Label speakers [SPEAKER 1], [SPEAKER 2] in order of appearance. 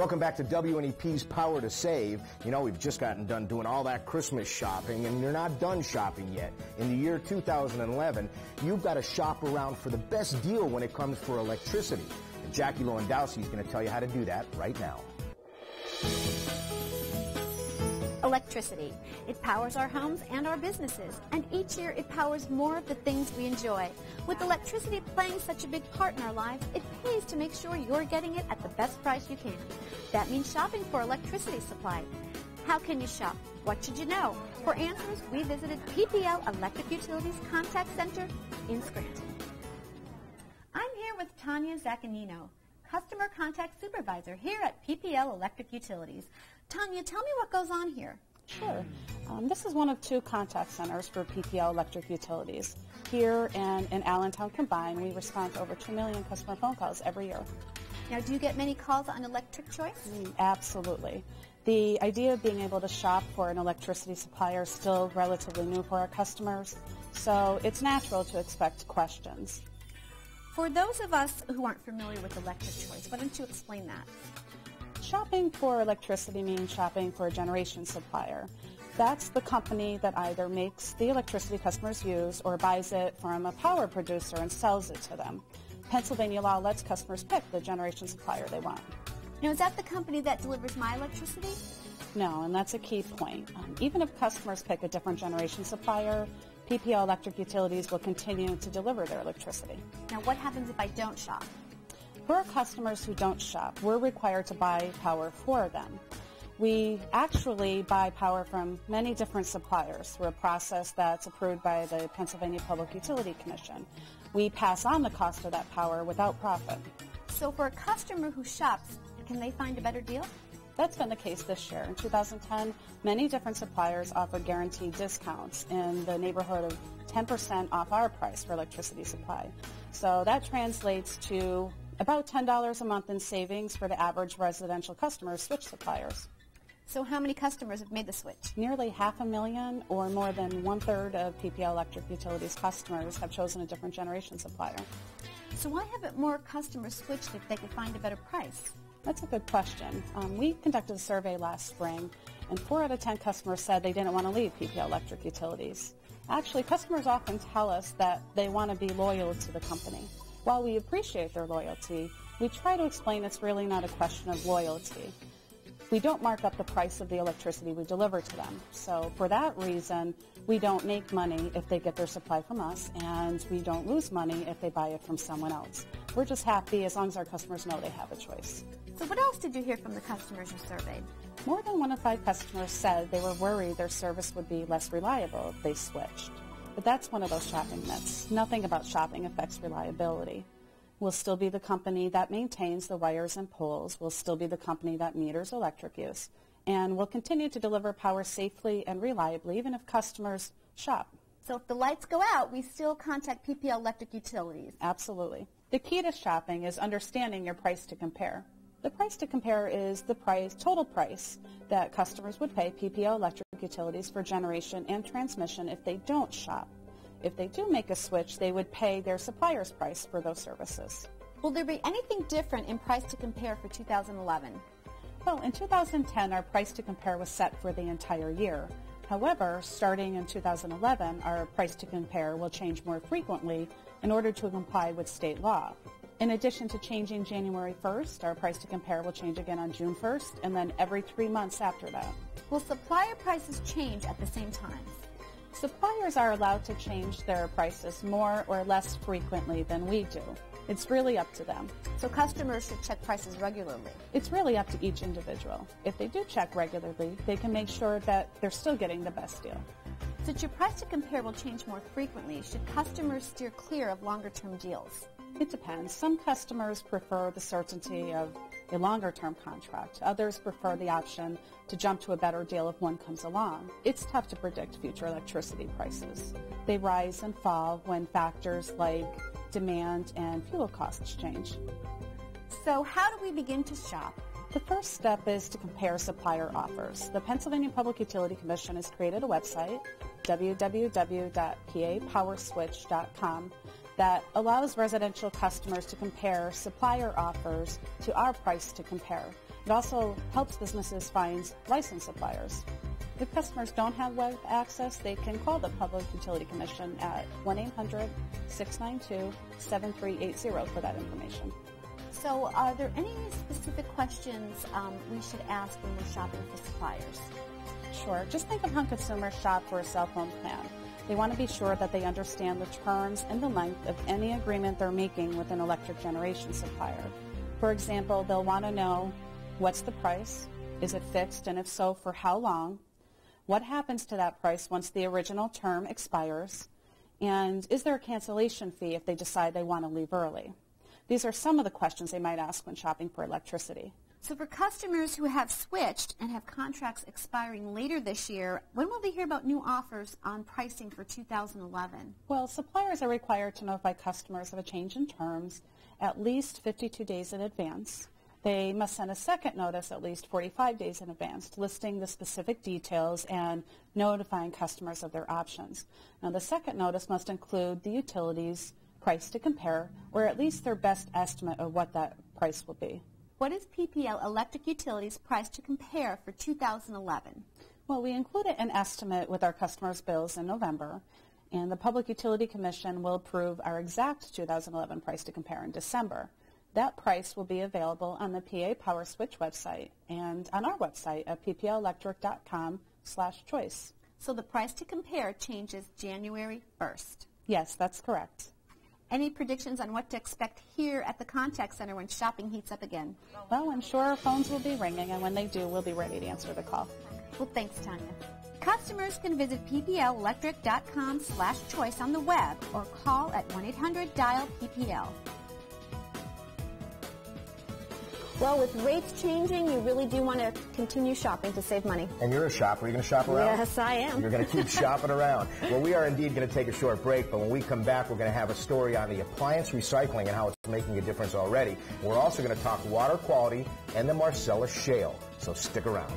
[SPEAKER 1] Welcome back to WNEP's Power to Save. You know, we've just gotten done doing all that Christmas shopping, and you're not done shopping yet. In the year 2011, you've got to shop around for the best deal when it comes for electricity. And Jackie Lewandowski is going to tell you how to do that right now.
[SPEAKER 2] Electricity. It powers our homes and our businesses, and each year it powers more of the things we enjoy. With electricity playing such a big part in our lives, it pays to make sure you're getting it at the best price you can. That means shopping for electricity supply. How can you shop? What should you know? For answers, we visited PPL Electric Utilities Contact Center in Scranton. I'm here with Tanya Zaccanino, Customer Contact Supervisor here at PPL Electric Utilities. Tanya, tell me what goes on here.
[SPEAKER 3] Sure. This is one of two contact centers for PPL Electric Utilities. Here and in Allentown combined, we respond to over 2 million customer phone calls every year.
[SPEAKER 2] Now, do you get many calls on electric choice?
[SPEAKER 3] Absolutely. The idea of being able to shop for an electricity supplier is still relatively new for our customers, so it's natural to expect questions.
[SPEAKER 2] For those of us who aren't familiar with electric choice, why don't you explain that?
[SPEAKER 3] Shopping for electricity means shopping for a generation supplier. That's the company that either makes the electricity customers use or buys it from a power producer and sells it to them. Pennsylvania law lets customers pick the generation supplier they want.
[SPEAKER 2] Now, is that the company that delivers my electricity?
[SPEAKER 3] No, and that's a key point. Even if customers pick a different generation supplier, PPL Electric Utilities will continue to deliver their electricity.
[SPEAKER 2] Now, what happens if I don't shop?
[SPEAKER 3] For our customers who don't shop, we're required to buy power for them. We actually buy power from many different suppliers through a process that's approved by the Pennsylvania Public Utility Commission. We pass on the cost of that power without profit.
[SPEAKER 2] So for a customer who shops, can they find a better deal?
[SPEAKER 3] That's been the case this year. In 2010, many different suppliers offered guaranteed discounts in the neighborhood of 10% off our price for electricity supply. So that translates to about $10 a month in savings for the average residential customer who switch suppliers.
[SPEAKER 2] So how many customers have made the switch?
[SPEAKER 3] Nearly 500,000, or more than one-third of PPL Electric Utilities customers have chosen a different generation supplier.
[SPEAKER 2] So why haven't more customers switched if they could find a better price?
[SPEAKER 3] That's a good question. We conducted a survey last spring, and 4 out of 10 customers said they didn't want to leave PPL Electric Utilities. Actually, customers often tell us that they want to be loyal to the company. While we appreciate their loyalty, we try to explain it's really not a question of loyalty. We don't mark up the price of the electricity we deliver to them. So for that reason, we don't make money if they get their supply from us, and we don't lose money if they buy it from someone else. We're just happy as long as our customers know they have a choice.
[SPEAKER 2] So what else did you hear from the customers you surveyed?
[SPEAKER 3] More than 1 in 5 customers said they were worried their service would be less reliable if they switched. But that's one of those shopping myths. Nothing about shopping affects reliability. We'll still be the company that maintains the wires and poles. We'll still be the company that meters electric use. And we'll continue to deliver power safely and reliably, even if customers shop.
[SPEAKER 2] So if the lights go out, we still contact PPL Electric Utilities?
[SPEAKER 3] Absolutely. The key to shopping is understanding your price to compare. The price to compare is the total price that customers would pay PPL Electric Utilities for generation and transmission if they don't shop. If they do make a switch, they would pay their supplier's price for those services.
[SPEAKER 2] Will there be anything different in price to compare for 2011?
[SPEAKER 3] Well, in 2010, our price to compare was set for the entire year. However, starting in 2011, our price to compare will change more frequently in order to comply with state law. In addition to changing January 1st, our price to compare will change again on June 1st, and then every 3 months after that.
[SPEAKER 2] Will supplier prices change at the same time?
[SPEAKER 3] Suppliers are allowed to change their prices more or less frequently than we do. It's really up to them.
[SPEAKER 2] So customers should check prices regularly?
[SPEAKER 3] It's really up to each individual. If they do check regularly, they can make sure that they're still getting the best deal.
[SPEAKER 2] Since your price to compare will change more frequently, should customers steer clear of longer-term deals?
[SPEAKER 3] It depends. Some customers prefer the certainty of a longer-term contract. Others prefer the option to jump to a better deal if one comes along. It's tough to predict future electricity prices. They rise and fall when factors like demand and fuel costs change.
[SPEAKER 2] So how do we begin to shop?
[SPEAKER 3] The first step is to compare supplier offers. The Pennsylvania Public Utility Commission has created a website, www.papowerswitch.com, that allows residential customers to compare supplier offers to our price to compare. It also helps businesses find licensed suppliers. If customers don't have web access, they can call the Public Utility Commission at 1-800-692-7380 for that information.
[SPEAKER 2] So are there any specific questions we should ask when we're shopping for suppliers?
[SPEAKER 3] Sure. Just think of how consumers shop for a cell phone plan. They want to be sure that they understand the terms and the length of any agreement they're making with an electric generation supplier. For example, they'll want to know, what's the price? Is it fixed? And if so, for how long? What happens to that price once the original term expires? And is there a cancellation fee if they decide they want to leave early? These are some of the questions they might ask when shopping for electricity.
[SPEAKER 2] So for customers who have switched and have contracts expiring later this year, when will they hear about new offers on pricing for 2011?
[SPEAKER 3] Well, suppliers are required to notify customers of a change in terms at least 52 days in advance. They must send a second notice at least 45 days in advance, listing the specific details and notifying customers of their options. Now, the second notice must include the utilities price to compare, or at least their best estimate of what that price will be.
[SPEAKER 2] What is PPL Electric Utilities price to compare for 2011?
[SPEAKER 3] Well, we included an estimate with our customers' bills in November, and the Public Utility Commission will approve our exact 2011 price to compare in December. That price will be available on the PA Power Switch website and on our website at pplelectric.com/choice.
[SPEAKER 2] So the price to compare changes January 1st.
[SPEAKER 3] Yes, that's correct.
[SPEAKER 2] Any predictions on what to expect here at the Contact Center when shopping heats up again?
[SPEAKER 3] Well, I'm sure our phones will be ringing, and when they do, we'll be ready to answer the call.
[SPEAKER 2] Well, thanks, Tanya. Customers can visit pplelectric.com/choice on the web or call at 1-800-DIAL-PPL. Well, with rates changing, you really do want to continue shopping to save money.
[SPEAKER 1] And you're a shopper. Are you going to shop around?
[SPEAKER 2] Yes, I am.
[SPEAKER 1] You're going to keep shopping around. Well, we are indeed going to take a short break, but when we come back, we're going to have a story on the appliance recycling and how it's making a difference already. We're also going to talk water quality and the Marcellus Shale, so stick around.